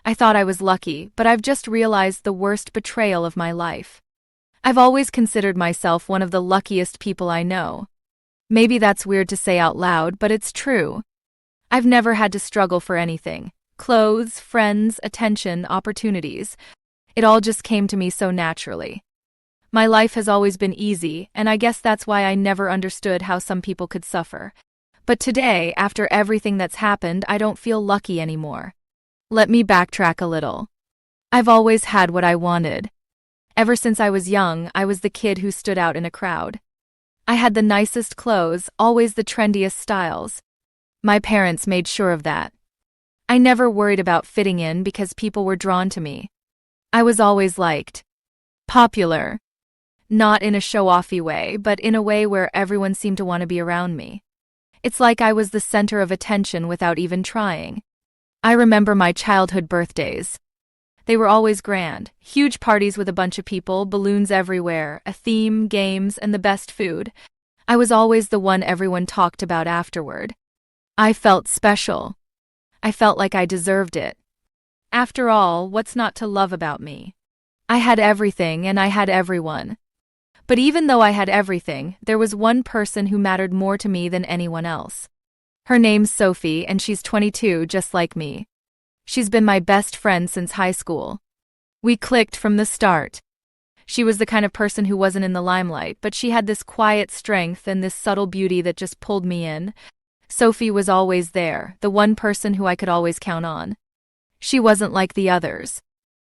I thought I was lucky, but I've just realized the worst betrayal of my life. I've always considered myself one of the luckiest people I know. Maybe that's weird to say out loud, but it's true. I've never had to struggle for anything. Clothes, friends, attention, opportunities. It all just came to me so naturally. My life has always been easy, and I guess that's why I never understood how some people could suffer. But today, after everything that's happened, I don't feel lucky anymore. Let me backtrack a little. I've always had what I wanted. Ever since I was young, I was the kid who stood out in a crowd. I had the nicest clothes, always the trendiest styles. My parents made sure of that. I never worried about fitting in because people were drawn to me. I was always liked. Popular. Not in a show-offy way, but in a way where everyone seemed to want to be around me. It's like I was the center of attention without even trying. I remember my childhood birthdays. They were always grand, huge parties with a bunch of people, balloons everywhere, a theme, games, and the best food. I was always the one everyone talked about afterward. I felt special. I felt like I deserved it. After all, what's not to love about me? I had everything and I had everyone. But even though I had everything, there was one person who mattered more to me than anyone else. Her name's Sophie, and she's 22, just like me. She's been my best friend since high school. We clicked from the start. She was the kind of person who wasn't in the limelight, but she had this quiet strength and this subtle beauty that just pulled me in. Sophie was always there, the one person who I could always count on. She wasn't like the others.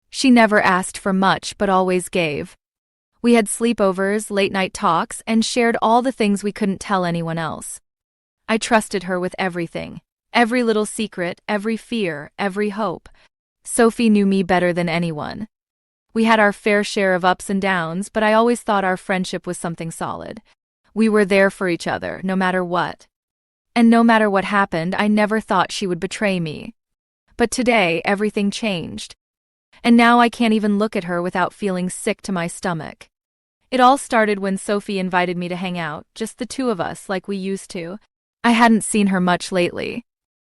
She never asked for much, but always gave. We had sleepovers, late-night talks, and shared all the things we couldn't tell anyone else. I trusted her with everything. Every little secret, every fear, every hope. Sophie knew me better than anyone. We had our fair share of ups and downs, but I always thought our friendship was something solid. We were there for each other, no matter what. And no matter what happened, I never thought she would betray me. But today, everything changed. And now I can't even look at her without feeling sick to my stomach. It all started when Sophie invited me to hang out, just the two of us like we used to. I hadn't seen her much lately.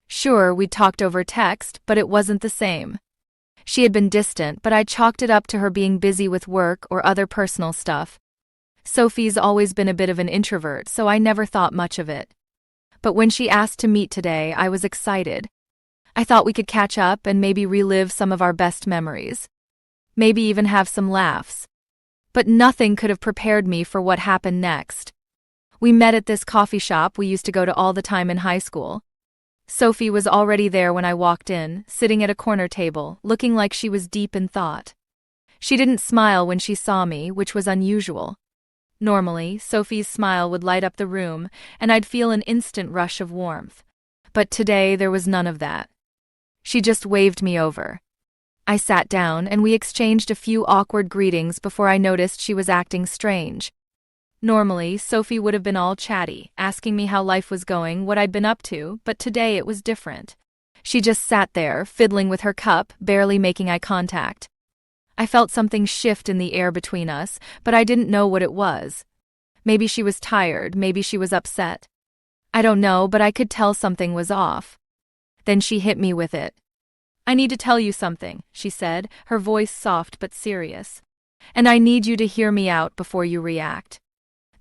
Sure, we'd talked over text, but it wasn't the same. She had been distant, but I chalked it up to her being busy with work or other personal stuff. Sophie's always been a bit of an introvert, so I never thought much of it. But when she asked to meet today, I was excited. I thought we could catch up and maybe relive some of our best memories. Maybe even have some laughs. But nothing could have prepared me for what happened next. We met at this coffee shop we used to go to all the time in high school. Sophie was already there when I walked in, sitting at a corner table, looking like she was deep in thought. She didn't smile when she saw me, which was unusual. Normally, Sophie's smile would light up the room, and I'd feel an instant rush of warmth. But today there was none of that. She just waved me over. I sat down, and we exchanged a few awkward greetings before I noticed she was acting strange. Normally, Sophie would have been all chatty, asking me how life was going, what I'd been up to, but today it was different. She just sat there, fiddling with her cup, barely making eye contact. I felt something shift in the air between us, but I didn't know what it was. Maybe she was tired, maybe she was upset. I don't know, but I could tell something was off. Then she hit me with it. "I need to tell you something," she said, her voice soft but serious. "And I need you to hear me out before you react."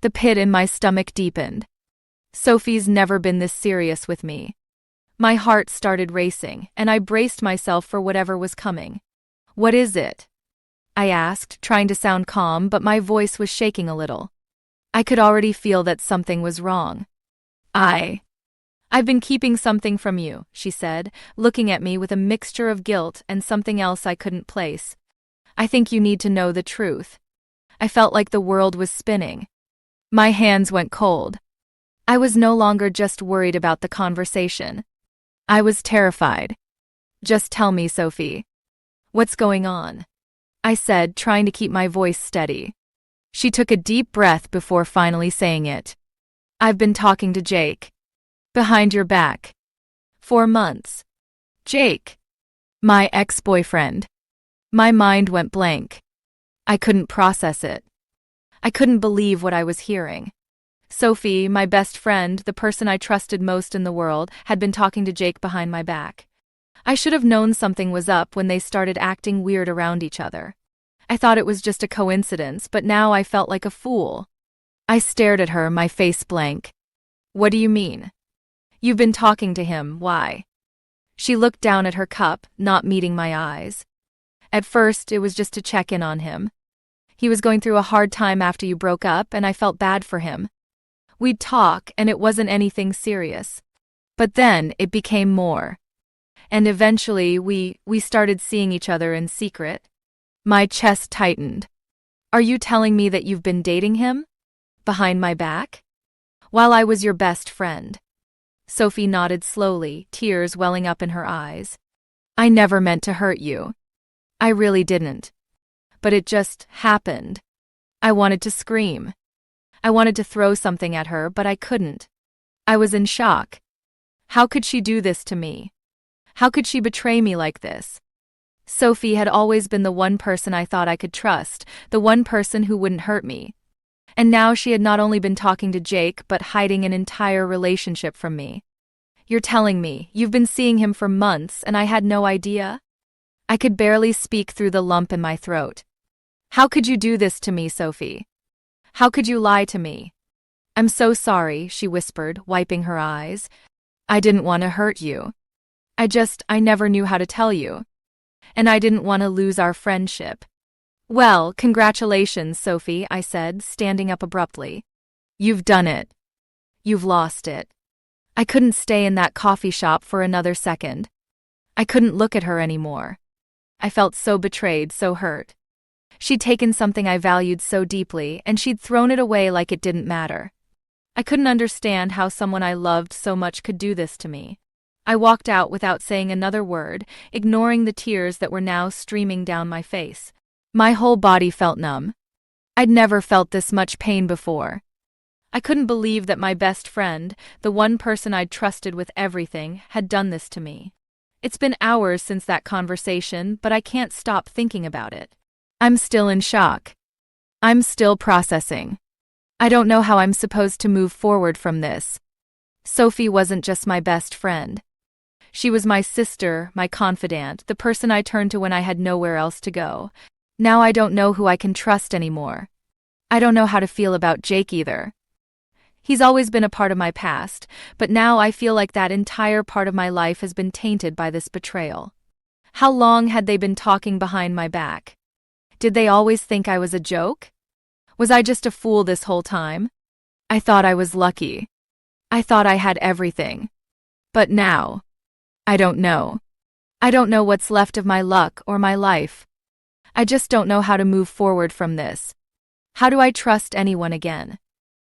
The pit in my stomach deepened. Sophie's never been this serious with me. My heart started racing, and I braced myself for whatever was coming. "What is it?" I asked, trying to sound calm, but my voice was shaking a little. I could already feel that something was wrong. I've been keeping something from you," she said, looking at me with a mixture of guilt and something else I couldn't place. "I think you need to know the truth." I felt like the world was spinning. My hands went cold. I was no longer just worried about the conversation. I was terrified. "Just tell me, Sophie. What's going on?" I said, trying to keep my voice steady. She took a deep breath before finally saying it. "I've been talking to Jake. Behind your back. 4 months. Jake. My ex-boyfriend." My mind went blank. I couldn't process it. I couldn't believe what I was hearing. Sophie, my best friend, the person I trusted most in the world, had been talking to Jake behind my back. I should have known something was up when they started acting weird around each other. I thought it was just a coincidence, but now I felt like a fool. I stared at her, my face blank. What do you mean? You've been talking to him, why? She looked down at her cup, not meeting my eyes. At first, it was just to check in on him. He was going through a hard time after you broke up, and I felt bad for him. We'd talk, and it wasn't anything serious. But then, it became more. And eventually, we started seeing each other in secret. My chest tightened. Are you telling me that you've been dating him? Behind my back? While I was your best friend. Sophie nodded slowly, tears welling up in her eyes. I never meant to hurt you. I really didn't. But it just happened. I wanted to scream. I wanted to throw something at her, but I couldn't. I was in shock. How could she do this to me? How could she betray me like this? Sophie had always been the one person I thought I could trust, the one person who wouldn't hurt me. And now she had not only been talking to Jake, but hiding an entire relationship from me. You're telling me you've been seeing him for months and I had no idea? I could barely speak through the lump in my throat. How could you do this to me, Sophie? How could you lie to me? I'm so sorry, she whispered, wiping her eyes. I didn't want to hurt you. I never knew how to tell you. And I didn't want to lose our friendship. Well, congratulations, Sophie, I said, standing up abruptly. You've done it. You've lost it. I couldn't stay in that coffee shop for another second. I couldn't look at her anymore. I felt so betrayed, so hurt. She'd taken something I valued so deeply, and she'd thrown it away like it didn't matter. I couldn't understand how someone I loved so much could do this to me. I walked out without saying another word, ignoring the tears that were now streaming down my face. My whole body felt numb. I'd never felt this much pain before. I couldn't believe that my best friend, the one person I'd trusted with everything, had done this to me. It's been hours since that conversation, but I can't stop thinking about it. I'm still in shock. I'm still processing. I don't know how I'm supposed to move forward from this. Sophie wasn't just my best friend. She was my sister, my confidant, the person I turned to when I had nowhere else to go. Now I don't know who I can trust anymore. I don't know how to feel about Jake either. He's always been a part of my past, but now I feel like that entire part of my life has been tainted by this betrayal. How long had they been talking behind my back? Did they always think I was a joke? Was I just a fool this whole time? I thought I was lucky. I thought I had everything. But now, I don't know. I don't know what's left of my luck or my life. I just don't know how to move forward from this. How do I trust anyone again?